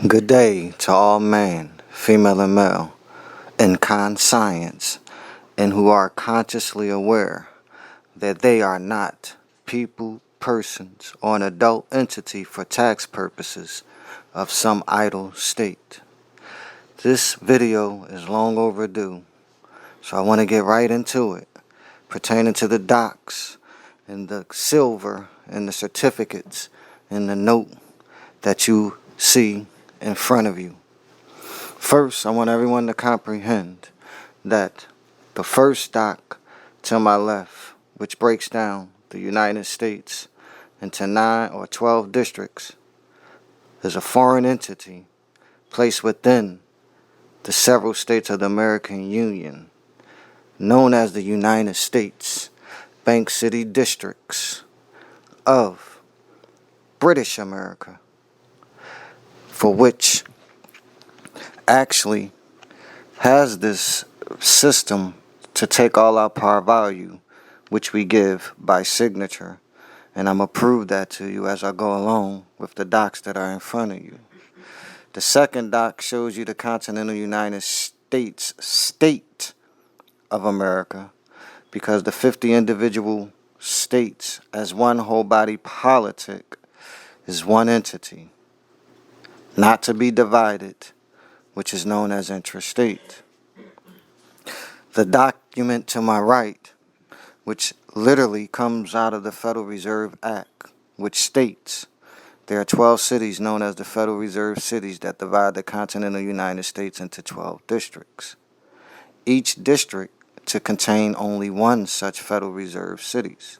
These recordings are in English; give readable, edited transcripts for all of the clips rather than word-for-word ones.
Good day to all man, female and male, in conscience, and who are consciously aware that they are not people, persons, or an adult entity for tax purposes of some idle state. This video is long overdue, so I want to get right into it, pertaining to the docs and the silver and the certificates and the note that you see in front of you. First, I want everyone to comprehend that the first doc to my left, which breaks down the United States into 9 or 12 districts, is a foreign entity placed within the several states of the American Union, known as the United States Bank City Districts of British America, for which actually has this system to take all our par value, which we give by signature, and I'm going to prove that to you as I go along with the docs that are in front of you. The second doc shows you the continental United States state of America, because the 50 individual states as one whole body politic is one entity, not to be divided, which is known as intrastate. The document to my right, which literally comes out of the Federal Reserve Act, which states there are 12 cities known as the Federal Reserve cities that divide the continental United States into 12 districts. Each district to contain only one such Federal Reserve cities.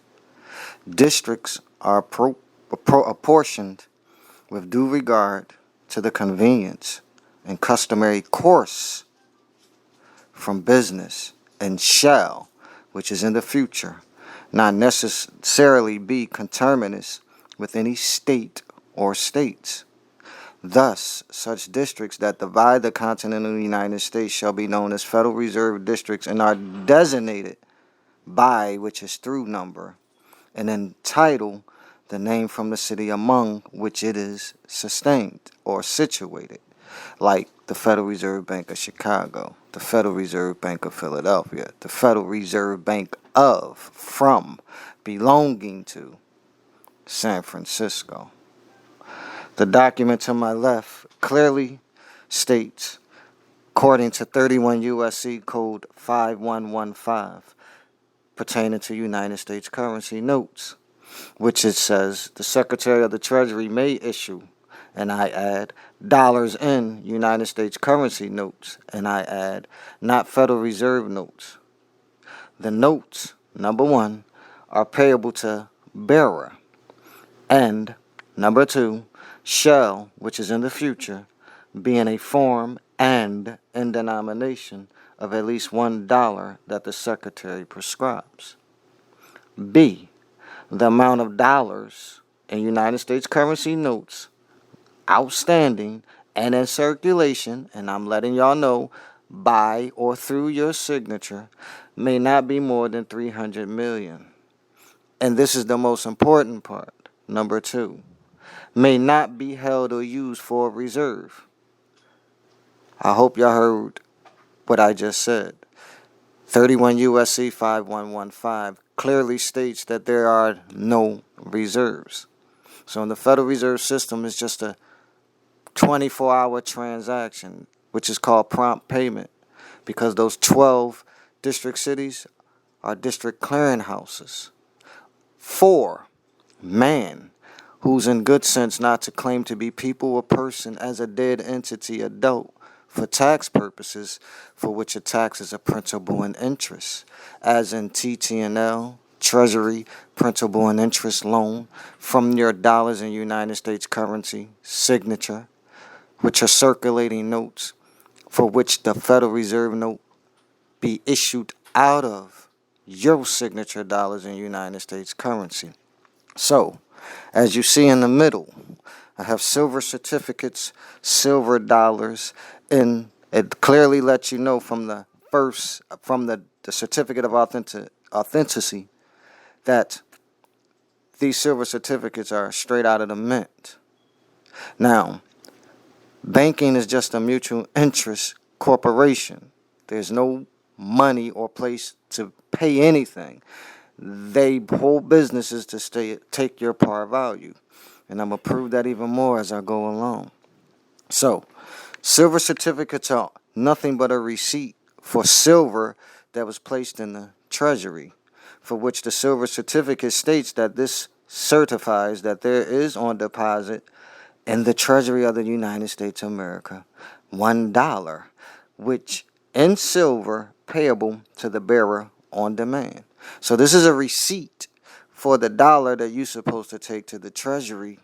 Districts are apportioned with due regard to the convenience and customary course from business, and shall, which is in the future, not necessarily be conterminous with any state or states. Thus, such districts that divide the continental United States shall be known as Federal Reserve districts and are designated by, which is through number, and entitle the name from the city among which it is sustained or situated, like the Federal Reserve Bank of Chicago, the Federal Reserve Bank of Philadelphia, the Federal Reserve Bank of, from, belonging to San Francisco. The document to my left clearly states, according to 31 U.S.C. Code 5115, pertaining to United States currency notes, which it says the Secretary of the Treasury may issue, and I add, dollars in United States currency notes, and I add, not Federal Reserve notes. The notes, number one, are payable to bearer, and number two, shall, which is in the future, be in a form and in denomination of at least $1 that the Secretary prescribes. B, the amount of dollars in United States currency notes outstanding and in circulation, and I'm letting y'all know, by or through your signature, may not be more than 300 million. And this is the most important part. Number two, may not be held or used for reserve. I hope y'all heard what I just said. 31 U.S.C. 5115 clearly states that there are no reserves. So in the Federal Reserve System, it's just a 24-hour transaction, which is called prompt payment, because those 12 district cities are district clearinghouses. 4, man, who's in good sense not to claim to be people or person as a dead entity adult for tax purposes, for which a tax is a principal and interest, as in TT&L, Treasury, principal and interest loan from your dollars in United States currency, signature, which are circulating notes, for which the Federal Reserve note be issued out of your signature dollars in United States currency. So, as you see in the middle, I have silver certificates, silver dollars, and it clearly lets you know from the certificate of authenticity that these silver certificates are straight out of the mint. Now, Banking is just a mutual interest corporation. There's no money or place to pay anything. They hold businesses to take your par value. And I'm going to prove that even more as I go along. So, silver certificates are nothing but a receipt for silver that was placed in the treasury, for which the silver certificate states that this certifies that there is on deposit in the treasury of the United States of America $1, which in silver payable to the bearer on demand. So this is a receipt for the dollar that you're supposed to take to the treasury,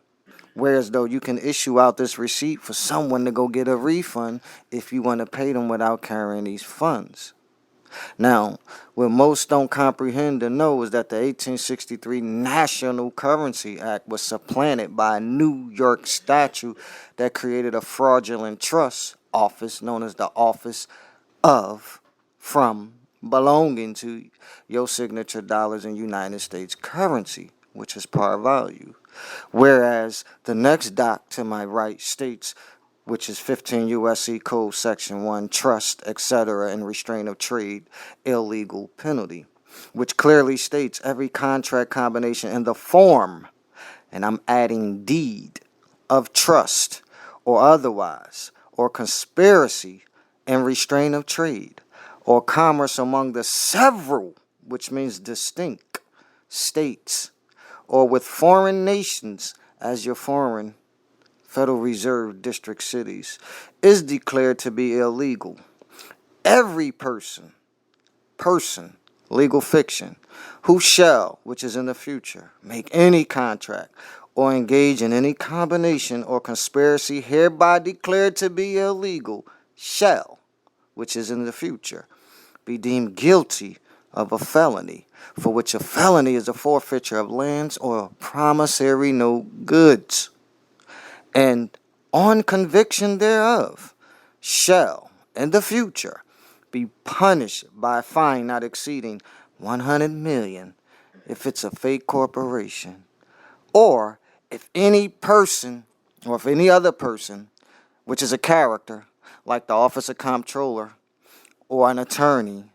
whereas though you can issue out this receipt for someone to go get a refund if you want to pay them without carrying these funds. Now, what most don't comprehend or know is that the 1863 National Currency Act was supplanted by a New York statute that created a fraudulent trust office known as the Office of, from, belonging to your signature dollars in United States currency, which is par value. Whereas the next doc to my right states, which is 15 U.S.C. Code Section 1, trust, etc., and restraint of trade, illegal penalty, which clearly states every contract combination in the form, and I'm adding deed, of trust, or otherwise, or conspiracy and restraint of trade, or commerce among the several, which means distinct, states, or with foreign nations as your foreign Federal Reserve District cities, is declared to be illegal. Every person, legal fiction, who shall, which is in the future, make any contract or engage in any combination or conspiracy hereby declared to be illegal, shall, which is in the future, be deemed guilty of a felony, for which a felony is a forfeiture of lands or promissory note goods, and on conviction thereof shall in the future be punished by a fine not exceeding 100 million if it's a fake corporation, or if any person or if any other person, which is a character like the office of comptroller or an attorney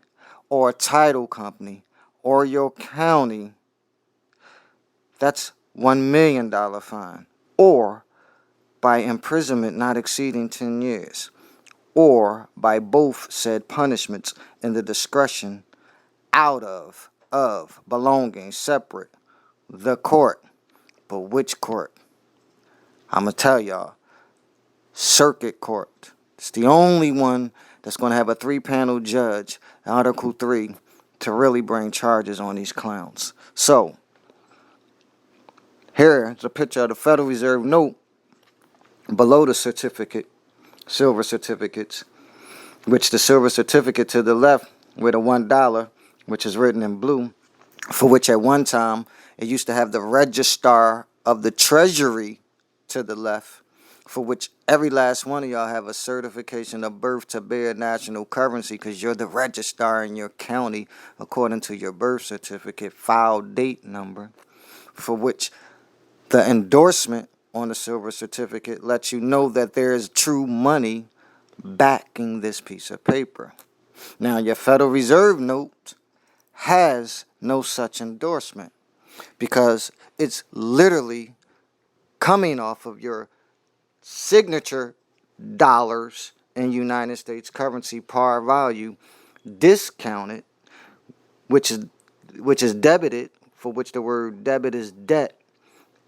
or a title company or your county, that's $1 million fine, or by imprisonment not exceeding 10 years, or by both said punishments in the discretion out of, belonging, separate, the court. But which court? I'm going to tell y'all. Circuit Court. It's the only one that's going to have a 3-panel judge, Article 3, to really bring charges on these clowns. So, here's a picture of the Federal Reserve note below the certificate, silver certificates, which the silver certificate to the left with a $1, which is written in blue, for which at one time it used to have the registrar of the Treasury to the left, for which every last one of y'all have a certification of birth to bear national currency because you're the registrar in your county according to your birth certificate file date number, for which the endorsement on the silver certificate lets you know that there is true money backing this piece of paper. Now, your Federal Reserve note has no such endorsement because it's literally coming off of your signature dollars in United States currency par value discounted, which is debited, for which the word debit is debt,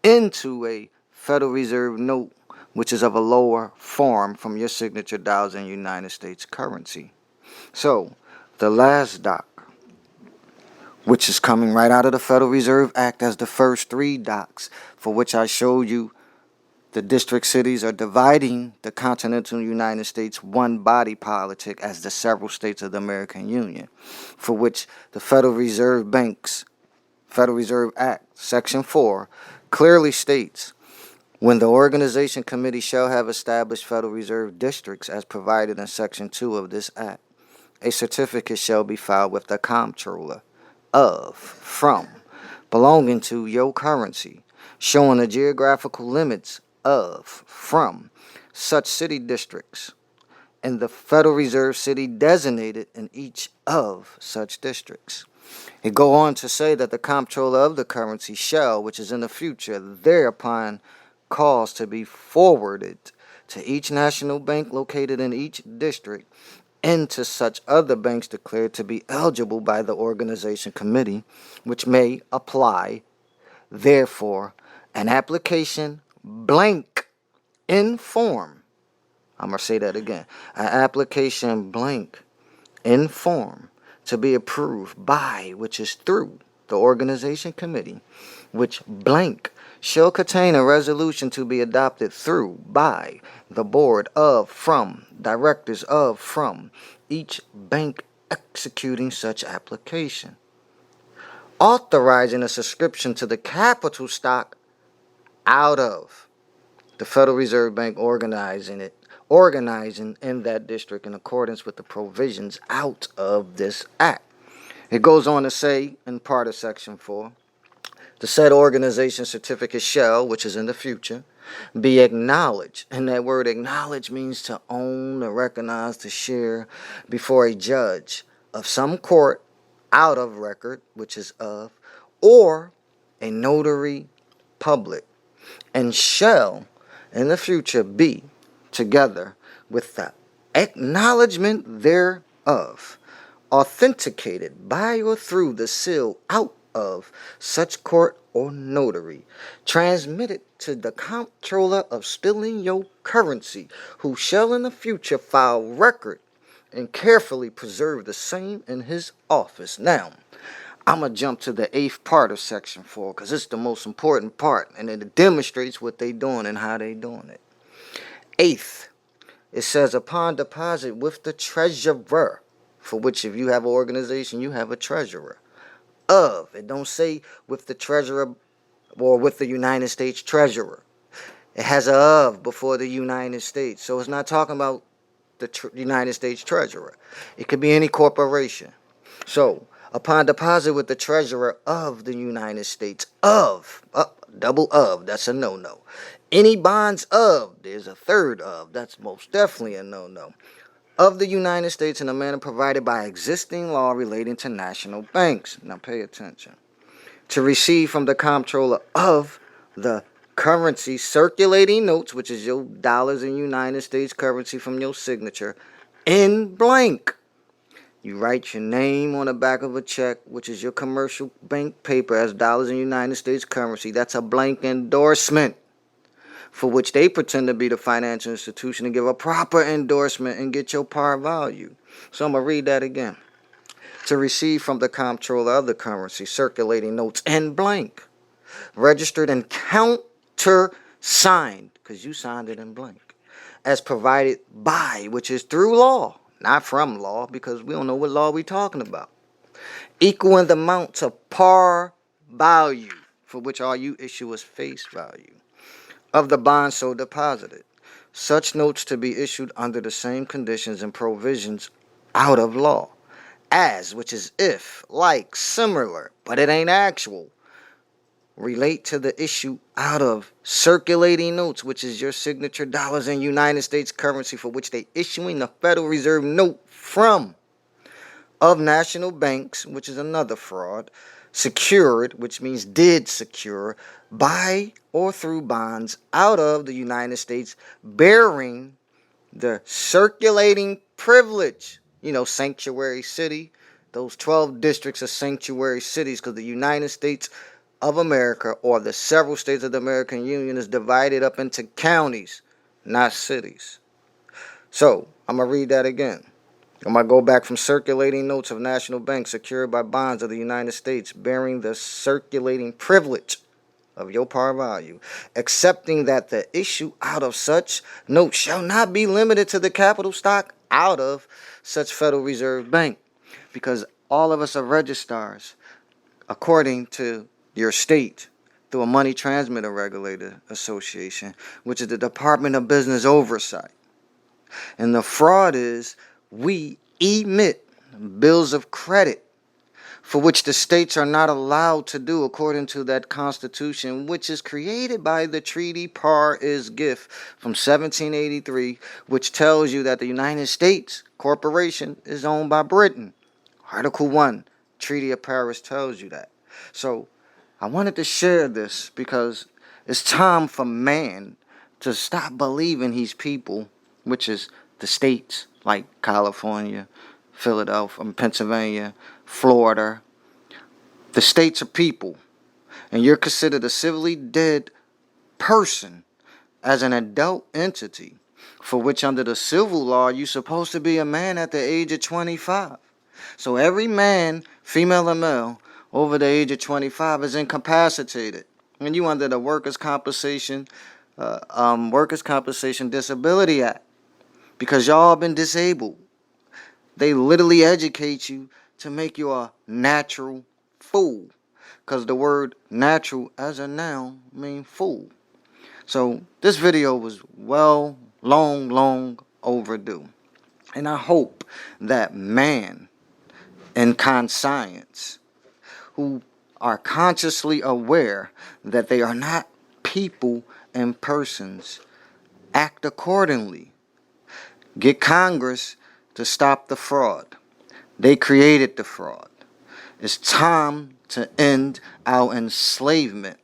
into a Federal Reserve note, which is of a lower form from your signature dollars in United States currency. So, the last doc, which is coming right out of the Federal Reserve Act as the first 3 docs, for which I showed you the district cities are dividing the continental United States one body politic as the several states of the American Union, for which the Federal Reserve Banks, Federal Reserve Act, Section 4, clearly states, when the organization committee shall have established Federal Reserve districts as provided in Section 2 of this Act, a certificate shall be filed with the comptroller of, from, belonging to your currency, showing the geographical limits of, from such city districts and the Federal Reserve city designated in each of such districts. It go on to say that the comptroller of the currency shall, which is in the future, thereupon cause to be forwarded to each national bank located in each district and to such other banks declared to be eligible by the organization committee, which may apply, therefore, an application blank in form. I'm going to say that again. An application blank in form to be approved by, which is through, the organization committee, which blank shall contain a resolution to be adopted through, by, the board of, from, directors of, from, each bank executing such application, authorizing a subscription to the capital stock out of the Federal Reserve Bank, organizing in that district in accordance with the provisions out of this act. It goes on to say in part of section 4, the said organization certificate shall, which is in the future, be acknowledged. And that word acknowledge means to own, to recognize, to share before a judge of some court out of record, which is of, or a notary public, and shall in the future be, together with the acknowledgement thereof, authenticated by or through the seal out of such court or notary, transmitted to the comptroller of stealing your currency, who shall in the future file record and carefully preserve the same in his office. Now, I'm going to jump to the 8th part of section 4 because it's the most important part, and it demonstrates what they doing and how they doing it. 8th, it says upon deposit with the treasurer, for which if you have an organization, you have a treasurer. Of, it don't say with the treasurer or with the United States treasurer. It has a of before the United States. So it's not talking about the United States treasurer. It could be any corporation. So, upon deposit with the treasurer of the United States, of, double of, that's a no-no. Any bonds of, there's a third of, that's most definitely a no-no. Of the United States in a manner provided by existing law relating to national banks. Now pay attention. To receive from the comptroller of the currency circulating notes, which is your dollars in United States currency from your signature, in blank. You write your name on the back of a check, which is your commercial bank paper as dollars in United States currency. That's a blank endorsement, for which they pretend to be the financial institution and give a proper endorsement and get your par value. So I'm going to read that again. To receive from the comptroller of the currency circulating notes in blank, registered and countersigned, because you signed it in blank, as provided by, which is through law, not from law, because we don't know what law we're talking about, equal in the amount to par value, for which all you issue is face value, of the bond so deposited. Such notes to be issued under the same conditions and provisions out of law, as, which is if, like, similar, but it ain't actual, relate to the issue out of circulating notes, which is your signature dollars in United States currency, for which they issuing the Federal Reserve note from, of national banks, which is another fraud, secured, which means did secure, by or through bonds out of the United States bearing the circulating privilege. You know, sanctuary city. Those 12 districts are sanctuary cities because the United States of America, or the several states of the American Union, is divided up into counties, not cities. So, I'm going to read that again. I'm going to go back from circulating notes of national banks secured by bonds of the United States bearing the circulating privilege of your par value, accepting that the issue out of such notes shall not be limited to the capital stock out of such Federal Reserve Bank, because all of us are registrars according to your state through a money transmitter regulator association, which is the Department of Business Oversight. And the fraud is we emit bills of credit for which the states are not allowed to do according to that Constitution, which is created by the treaty par is gift from 1783, which tells you that the United States corporation is owned by Britain. Article 1, Treaty of Paris tells you that. So I wanted to share this because it's time for man to stop believing he's people, which is the states like California, Philadelphia, Pennsylvania, Florida. The states are people, and you're considered a civilly dead person as an adult entity, for which under the civil law you're supposed to be a man at the age of 25. So every man, female or male, over the age of 25 is incapacitated, and you under the Workers' Compensation Disability Act, because y'all been disabled. They literally educate you to make you a natural fool, because the word natural as a noun means fool. So this video was long overdue, and I hope that man in conscience, who are consciously aware that they are not people and persons, act accordingly. Get Congress to stop the fraud. They created the fraud. It's time to end our enslavement.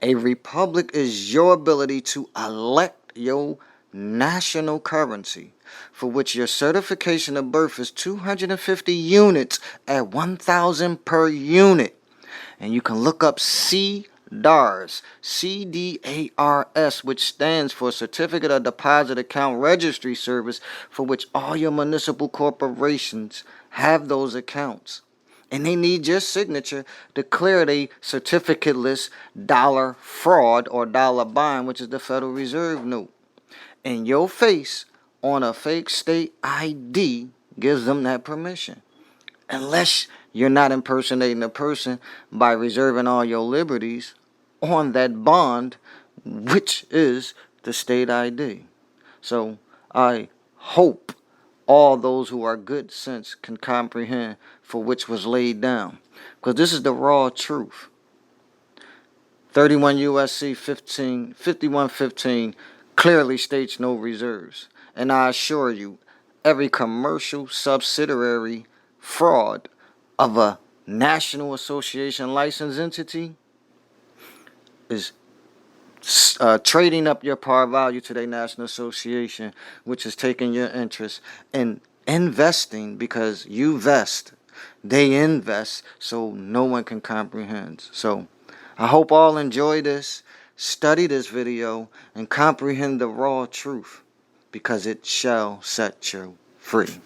A republic is your ability to elect your national currency, for which your certification of birth is 250 units at 1,000 per unit. And you can look up CDARS, CDARS, which stands for Certificate of Deposit Account Registry Service, for which all your municipal corporations have those accounts. And they need your signature to clear the certificateless dollar fraud or dollar bond, which is the Federal Reserve note. And your face on a fake state ID gives them that permission. Unless you're not impersonating a person by reserving all your liberties on that bond, which is the state ID. So I hope all those who are good sense can comprehend for which was laid down, because this is the raw truth. 31 USC 5115 clearly states no reserves, and I assure you, every commercial subsidiary fraud of a National Association licensed entity is trading up your par value to their National Association, which is taking your interest and investing, because you vest, they invest, so no one can comprehend. So I hope all enjoy this, study this video, and comprehend the raw truth, because it shall set you free.